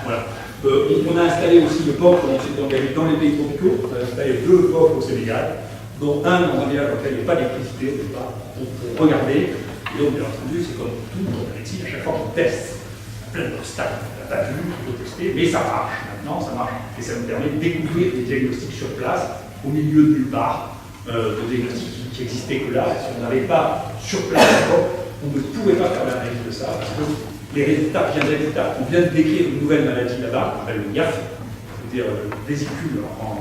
Voilà. On a installé aussi le POC, on s'est engagé dans les pays tropicaux, on a installé 2 POC au Sénégal, dont un dans un village auquel il n'y a pas d'électricité au départ, pour regarder. Et donc, bien entendu, c'est comme tout dans la médecine, à chaque fois qu'on teste, plein d'obstacles, on n'a pas vu, il faut tester, mais ça marche. Maintenant, ça marche. Et ça nous permet de découvrir des diagnostics sur place, au milieu de nulle part, de diagnostics qui n'existaient que là. Si on n'avait pas sur place, on ne pouvait pas faire l'analyse de ça, parce que les résultats viendraient plus tard. On vient de décrire une nouvelle maladie là-bas, qu'on appelle le GAF, c'est-à-dire le vésicule en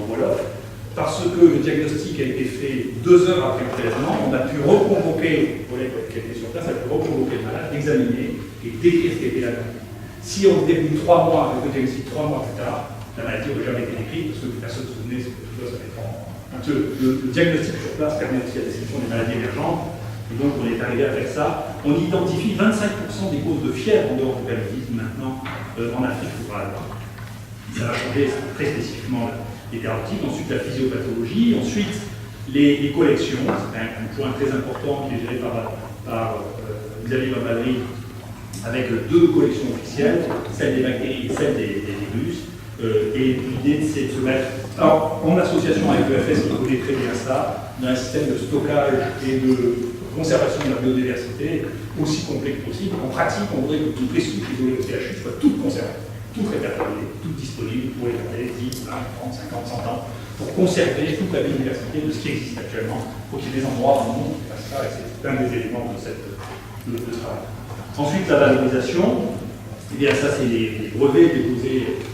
Wolof. Parce que le diagnostic a été fait 2 heures après le prélèvement, on a pu reconvoquer, le collègue qui était sur place, a pu reconvoquer le malade, l'examiner et décrire ce qui était là-dedans. Si on était venu 3 mois, avec le diagnostic 3 mois, etc., la maladie n'aurait jamais été décrite, parce que personne ne se souvenait, c'est que tout ça fait 3 mois. Donc le diagnostic sur place permet aussi la description des maladies émergentes, et donc on est arrivé à faire ça. On identifie 25% des causes de fièvre en dehors du paludisme maintenant en Afrique rurale. Ça va changer très spécifiquement les thérapeutiques, ensuite la physiopathologie, ensuite les collections, c'est un point très important qui est géré par Xavier Babadry, avec 2 collections officielles, celle des bactéries et celle des virus. Et l'idée, c'est de se mettre en association avec l'EFS, qui connaît très bien ça, dans un système de stockage et de conservation de la biodiversité aussi complet que possible. En pratique, on voudrait que toutes les souches isolées au CHU soient toutes conservées, toutes répertoriées, toutes disponibles pour les garder 10, 20, 30, 50, 100 ans, pour conserver toute la biodiversité de ce qui existe actuellement. Il faut qu'il y ait des endroits dans le monde qui fassent ça, et c'est un des éléments de ce travail. Ensuite, la valorisation, eh bien ça c'est les brevets déposés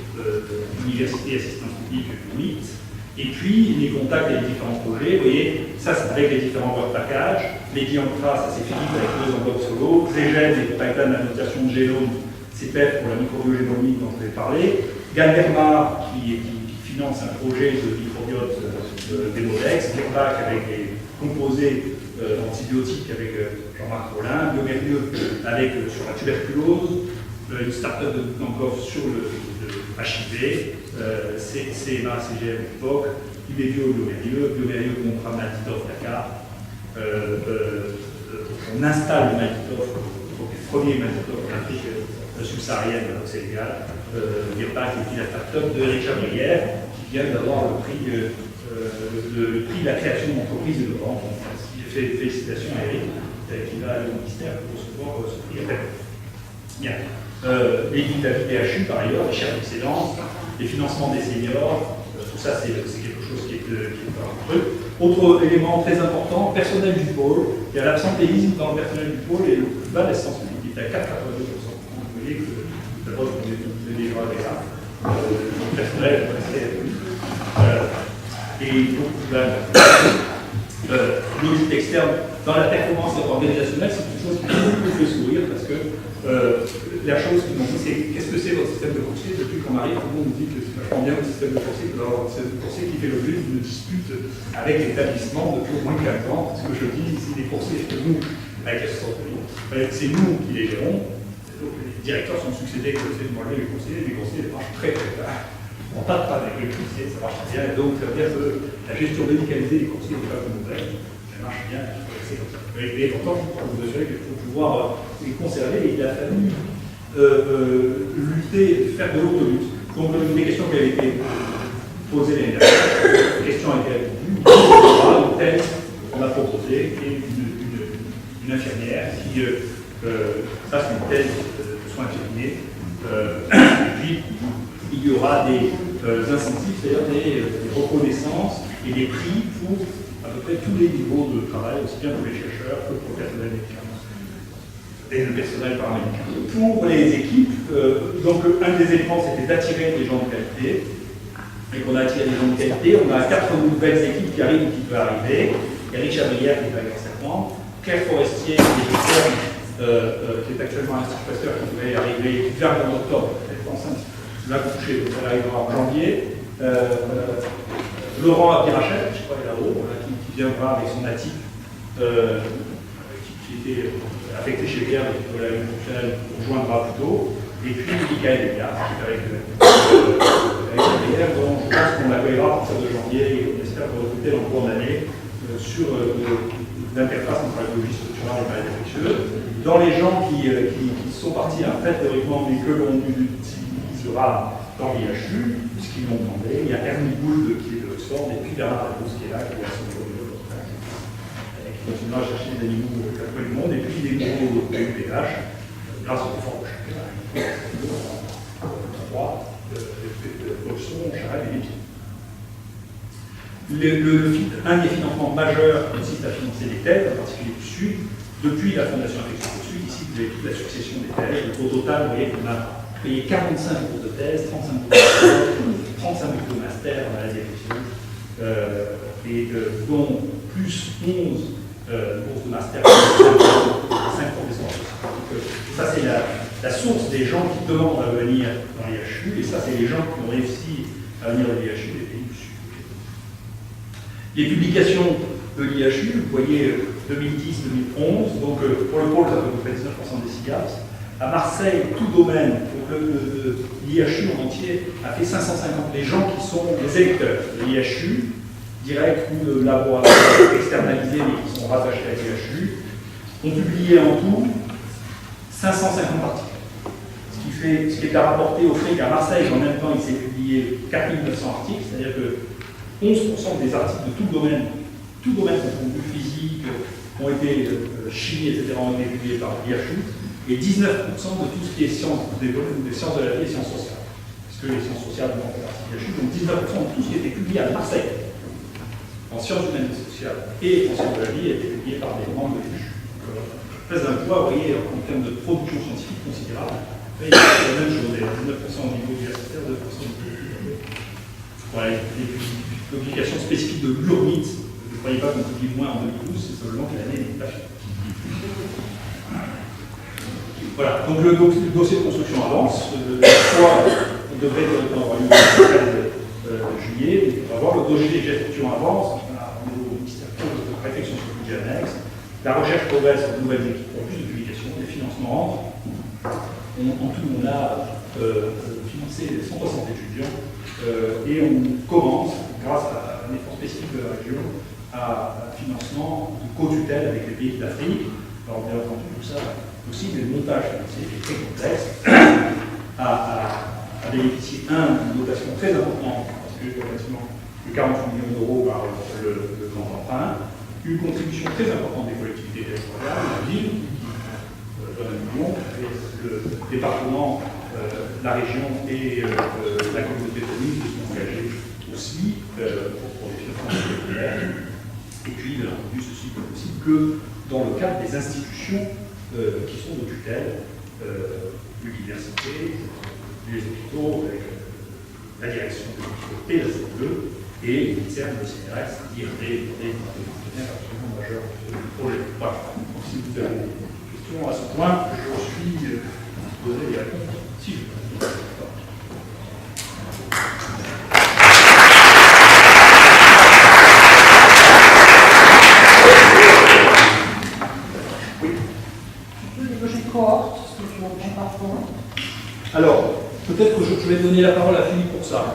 d'université assistance publique du NIT, et puis les contacts et les différents projets. Vous voyez, ça c'est avec les différents work packages. Les Guillain-Cras, ça c'est Philippe avec 2 enveloppes solo. Zégène, les pipelines d'annotation de génome, c'est PEF pour la microbiogénomique dont je vais parler. Galderma qui finance un projet de microbiote Démodex. Virbac avec les composés antibiotiques avec Jean-Marc Rollin. Biomérieux avec sur la tuberculose. Une start-up de Boucankov sur le HIV, CMA, CGM, POC, Ibébio, Biomérieux, contrat Maltitov, Dakar. On installe le Maltitov, le premier Maltitov en Afrique subsaharienne au Sénégal, Virbac et puis la start-up de Eric Chabrière, qui vient d'avoir le prix de la création d'entreprise et de vente. Félicitations à Eric, qui va aller au ministère pour recevoir ce prix après. Bien. Les vitamines PHU par ailleurs, les chaires d'excellence, les financements des seniors, tout ça c'est quelque chose qui est un truc. Autre élément très important, personnel du pôle. Il y a l'absentéisme dans le personnel du pôle et le plus bas l'essence publique est à 4,82%. Vous voyez que d'abord vous avez déjà avec ça. Le personnel et beaucoup plus bas. L'audit externe dans la performance organisationnelle, c'est une chose qui me fait sourire parce que la chose qu'ils m'ont dit, c'est qu'est-ce que c'est votre système de coursier? Depuis qu'on arrive, tout le monde nous dit que c'est vachement bien le système de coursier, que d'avoir un système de coursier qui fait l'objet d'une dispute avec l'établissement depuis au moins 15 ans. Parce que je dis, ici, les coursiers, c'est nous, avec la société, c'est nous qui les gérons. Donc, les directeurs sont succédés avec le moi les coursiers marchent très très tard. On ne parle pas avec les coursiers, ça marche bien. Donc, ça veut dire que la gestion médicalisée des coursiers n'est pas comme nouvelle, ça marche bien. Et pourtant, je peux vous assurer qu'il faut pouvoir les conserver et il a fallu lutter, faire de l'autolutte. Donc, une des questions qui avait été posée l'année dernière, la question a été répondue. Le test qu'on a proposé est une infirmière qui, ça c'est une thèse de soins infirmiers, et puis il y aura des incentives, c'est-à-dire des reconnaissances et des prix pour à peu près tous les niveaux de travail, aussi bien pour les chercheurs que pour le personnel médical. et le personnel paramédical. Pour les équipes, donc un des éléments c'était d'attirer des gens de qualité, et qu'on a attiré des gens de qualité. On a 4 nouvelles équipes qui arrivent ou qui peuvent arriver. Eric Chabrière qui va arriver en septembre, Claire Forestier qui est externe, qui est actuellement à l'Institut Pasteur, qui devait arriver, qui vient en octobre, elle est enceinte, elle va coucher, donc elle arrivera en janvier. Laurent Abirachel, je crois, là-haut, qui viendra avec son ATIP, qui était affecté chez Pierre, et qui nous rejoindra plus tôt. Et puis Michael Elia, qui est avec Pierre, dont je pense qu'on l'accueillera à partir de janvier et on espère recruter dans le cours d'année sur l'interface entre la biologie structurale et la maladie infectieuse. Dans les gens qui sont partis à fait théoriquement, mais que l'on utilisera dans l'IHU, puisqu'ils l'ont demandé, il y a Ernie Gould qui est de Oxford, et puis Bernard Tapous qui est là, qui est à son niveau qui continuera à chercher des animaux à travers le monde, et puis des nouveaux PUPH, grâce aux efforts de chacun. 3 options, Charles et Lépi. Un des financements majeurs consiste à financer des thèses, en particulier du Sud, depuis la Fondation Infection du Sud. Ici, vous avez toute la succession des thèses. Au total, vous voyez qu'on a payé 45 bourses de thèse, 35 bourses de master, 35 bourses de master en maladie infectieuse, et dont plus 11 bourses de master, 5 professeurs. Donc, ça, c'est la source des gens qui demandent à venir dans l'IHU, et ça, c'est les gens qui ont réussi à venir dans l'IHU des pays du Sud. Les publications de l'IHU, vous voyez 2010-2011, donc pour le pôle, ça fait à peu près 19% des SIGAPS. À Marseille, tout domaine, l'IHU en entier a fait 550. Les gens qui sont les électeurs de l'IHU, direct ou de laboratoires externalisés mais qui sont rattachés à l'IHU, ont publié en tout 550 articles. Ce qui est à rapporter au fait qu'à Marseille, en même temps, il s'est publié 4900 articles, c'est-à-dire que 11% des articles de tout domaine confondus, physique, ont été chimie, etc., ont été publiés par l'IHU, et 19% de tout ce qui est sciences des sciences de la vie et sciences sociales. Parce que les sciences sociales vont faire partie de l'IHU, donc 19% de tout ce qui a été publié à Marseille, en sciences humaines et sociales, et en sciences de la vie, a été publié par des membres de l'IHU. Très d'un poids, vous voyez, en termes de production scientifique considérable. Il y a la même chose, 19% au niveau universitaire, 2% au niveau. Voilà, les publications spécifiques de l'URMIT, ne croyez pas qu'on publie moins en 2012, c'est seulement que l'année n'est pas finie. Voilà, donc le dossier de construction avance. Il devrait avoir lieu le 13 juillet. On va voir le dossier de gestion avance. On a au niveau ministère de réflexion sur le budget annexe. La recherche progresse en nouvelles équipes, en plus de publications, les financements rentrent. En tout, on a financé 160 étudiants et on commence, grâce à un effort spécifique de la région, à un financement de co-tutelle avec les pays d'Afrique. Alors, bien entendu, tout ça aussi, mais le montage financier est très complexe, a bénéficié d'une dotation très importante, parce que de 48 millions d'euros par le grand emprunt, une contribution très importante des collectivités territoriales, la ville, donne 1 million, le département, la région et la communauté de communes qui sont engagés aussi pour les financements populaires. Et puis, bien entendu, ceci peut possible que dans le cadre des institutions qui sont de tutelle, l'université, les hôpitaux, avec la direction de l'hôpital et la CE2, et le ministère de CNRS, c'est-à-dire des partenaires absolument majeurs du projet. Voilà. Donc, si vous avez des questions à ce point, je suis disposé à y répondre si je peux. Alors, peut-être que je vais donner la parole à Philippe pour ça,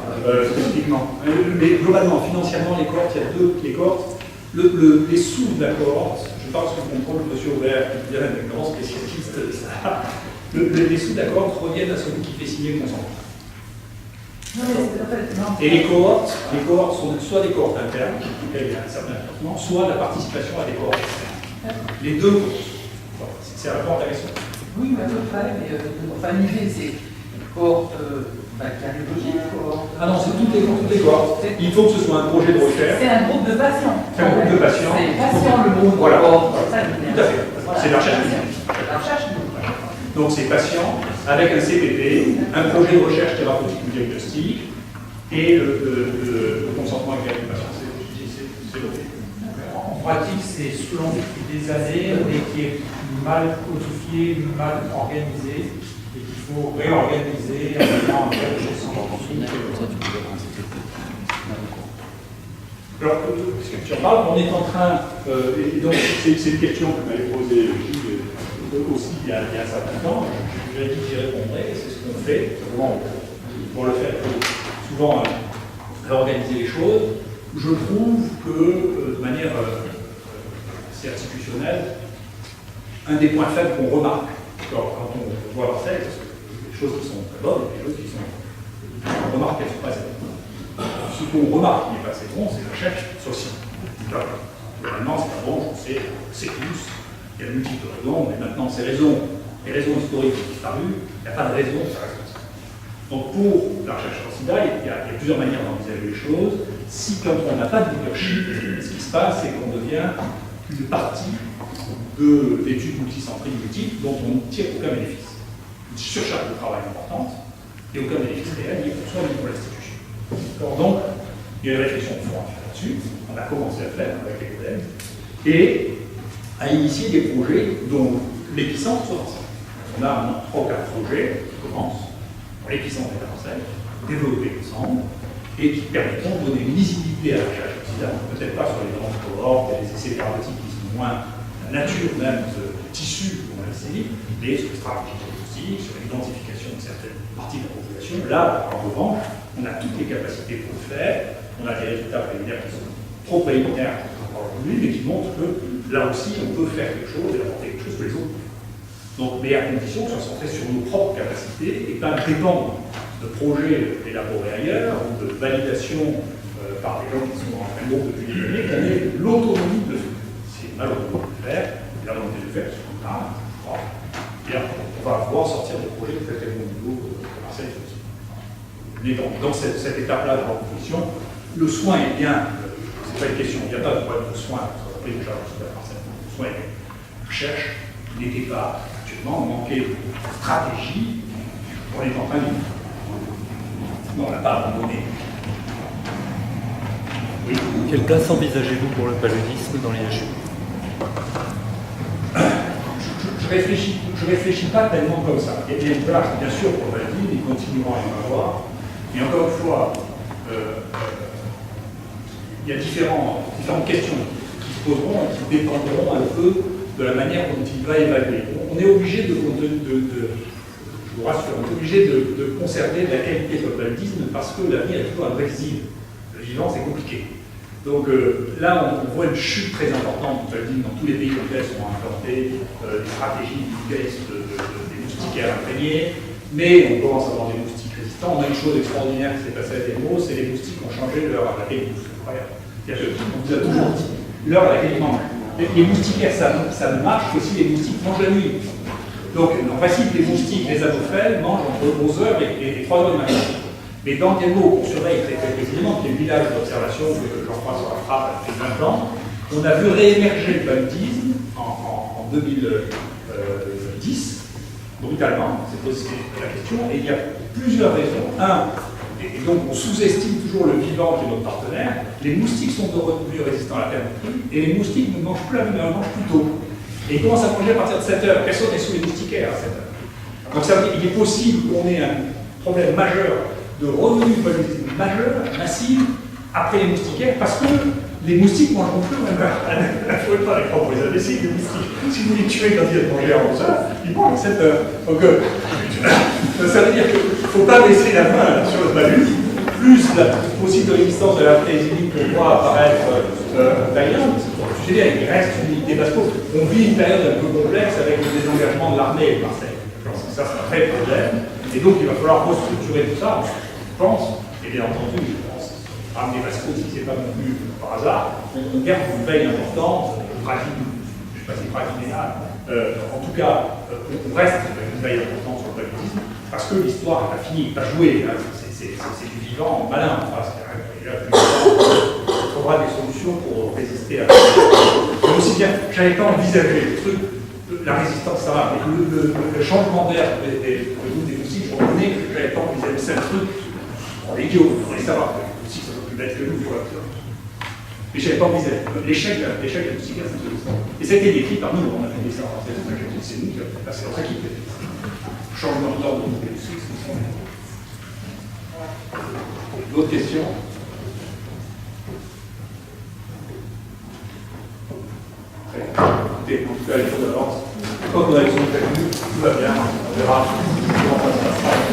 spécifiquement. Mais globalement, financièrement, les cohortes, il y a deux les cohortes. Les sous de la cohorte, je parle sous le contrôle de M. Aubert, qui est un grand spécialiste de ça. Les sous de la cohorte reviennent à celui qui fait signer le consentement. Et les cohortes sont soit des cohortes internes, qui payent un certain financement, soit la participation à des cohortes externes. Les deux, c'est un rapport intéressant. Oui, à peu près, mais enfin, l'idée, c'est cohorte cardiologique, cohorte. Ah non, c'est toutes les cohortes. Il faut que ce soit un projet de recherche. C'est un groupe de patients. C'est un groupe de patients. C'est patient le groupe. Voilà. Cohorte, c'est ça, tout à fait. Voilà. C'est la recherche clinique. La recherche clinique. Donc c'est patient avec un CPP, un projet de recherche thérapeutique ou diagnostique et le consentement éclairé du patient. C'est noté. En pratique, c'est souvent depuis des années, mais qui est mal codifié, mal organisé, et qu'il faut réorganiser en fait, alors, tu en parles, on est en train, et donc c'est une question que m'avait posée Gilles aussi il y a un certain temps, je lui ai dit que j'y répondrais, c'est ce qu'on fait, pour le faire, il faut souvent réorganiser les choses. Je trouve que, de manière assez institutionnelle, un des points faibles qu'on remarque quand on voit Marseille, parce que des choses qui sont très bonnes et des choses qui sont. On remarque qu'elles ne sont pas assez bonnes. Ce qu'on remarque qui n'est pas assez bon, c'est la recherche sociale. Globalement, c'est pas bon, c'est tous. Il y a de multiples raisons, mais maintenant, les raisons historiques ont disparu, il n'y a pas de raison que ça reste comme ça. Donc, pour la recherche suicidaire, il y a plusieurs manières d'envisager les choses. Si, quand on n'a pas de leadership, ce qui se passe, c'est qu'on devient une partie d'études multicentriques multiples dont on ne tire aucun bénéfice. Une surcharge de travail importante et aucun bénéfice réel, ni pour soi, ni pour l'institution. Donc, il y a une réflexion de fond à faire là-dessus. On a commencé à faire avec les collègues et à initier des projets dont l'épicentre soit Marseille. On a maintenant 3 ou 4 projets qui commencent. L'épicentre est à Marseille, développés ensemble et qui permettront de donner une lisibilité à la recherche occidentale, peut-être pas sur les grandes cohortes et les essais thérapeutiques qui sont moins la nature même de tissu qu'on a essayé, mais sur les stratégies diagnostiques, sur l'identification de certaines parties de la population. Là, en revanche, on a toutes les capacités pour le faire. On a des résultats préliminaires qui sont trop préliminaires aujourd'hui, mais qui montrent que là aussi, on peut faire quelque chose et apporter quelque chose que les autres. Donc, mais à condition que ce soit centré sur nos propres capacités et pas dépendre de projets élaborés ailleurs ou de validation par des gens qui sont dans un groupe depuis des années, qu'on ait l'autonomie de le faire. C'est mal l'autonomie de le faire, et la volonté de le faire, c'est qu'on a, bien, on va pouvoir sortir des projets de très bon niveau de Marseille aussi. Mais dans cette étape-là de la proposition, le soin est bien, c'est pas une question, il n'y a pas de problème de soin, ça va pas déjà à Marseille. Le soin est bien. La recherche n'était pas actuellement, on manquait de stratégie, on est en train de. Non, on n'a pas abandonné. Oui. Quelle place envisagez-vous pour le paludisme dans les HU? Je réfléchis pas tellement comme ça. Il y a une place, bien sûr, pour le paludisme, il continuera à y en avoir. Mais encore une fois, il y a différentes questions qui se poseront et qui dépendront un peu de la manière dont il va évaluer. On est obligé je vous rassure, on est obligé de conserver de la qualité sur le paludisme parce que la vie a toujours un Brexit. Le vivant, c'est compliqué. Donc là, on voit une chute très importante du paludisme dans tous les pays dans lesquels sont implantées des stratégies des moustiquaires imprégnés, mais on commence à avoir des moustiques résistants. On a une chose extraordinaire qui s'est passée à Desmos, c'est les moustiques ont changé l'heure à laquelle ils moussent. Incroyable. On vous a toujours dit l'heure à laquelle ils mangent. Les moustiquaires, ça ne marche que si les moustiques mangent la nuit. Donc, en principe, les moustiques, les anophèles, mangent entre 11h et 3h du matin. Mais dans Diego, qu'on surveille très précisément, qui est le village d'observation que Jean-François Frappe depuis 20 ans, on a vu réémerger le paludisme en 2010, brutalement, c'est posé la question, et il y a plusieurs raisons. Et donc on sous-estime toujours le vivant qui est notre partenaire, les moustiques sont devenus résistants à la permétrie, et les moustiques ne mangent plus la nuit, ils mangent plus tôt. Et ils commencent à manger à partir de 7h. Personne n'est sous les moustiquaires à 7h. Donc ça veut dire qu'il est possible qu'on ait un problème majeur de revenus de paludisme majeur, massif, après les moustiquaires, parce que les moustiques ne mangeront plus au même heure. Il ne faut pas les prendre pour les imbéciles, les moustiques. Si vous les tuez quand ils viennent manger à 11h, ils mangent à 7h. Donc ça veut dire qu'il ne faut pas baisser la main sur le palud, plus la possible résistance de la pénicilline qu'on voit apparaître d'ailleurs. Je veux dire, il reste une unité parce qu'on vit une période un peu complexe avec le désengagement de l'armée de Marseille. Ça, c'est un vrai problème. Et donc, il va falloir restructurer tout ça, je pense, et bien entendu, je pense, ramener Vasco, si ce n'est pas non plus par hasard, on garde une veille importante, fragile, je ne sais pas si fragile, mais là, en tout cas, on reste une veille importante sur le paludisme, parce que l'histoire n'est pas finie, pas jouée, hein, c'est du vivant malin en face. Il faudra des solutions pour résister à ça. Mais aussi bien, je n'avais pas envisagé le truc la résistance, ça va, mais le changement d'air des moustiques, je reconnais que j'avais pas envisagé ça, le truc. On est idiots, on les savoir, les moustiques sont plus bêtes que nous, quoi. Mais je n'avais pas envisagé. L'échec de la moustiquaire, c'est une solution. Et ça a été décrit par nous, on a fait ça, c'est nous, c'est notre équipe. Changement d'ordre des moustiques, c'est ce qu'on fait. D'autres questions? Écoutez, en tout cas, les choses avancent. Je crois qu'on a les choses prévues, tout va bien, on verra comment ça se passe.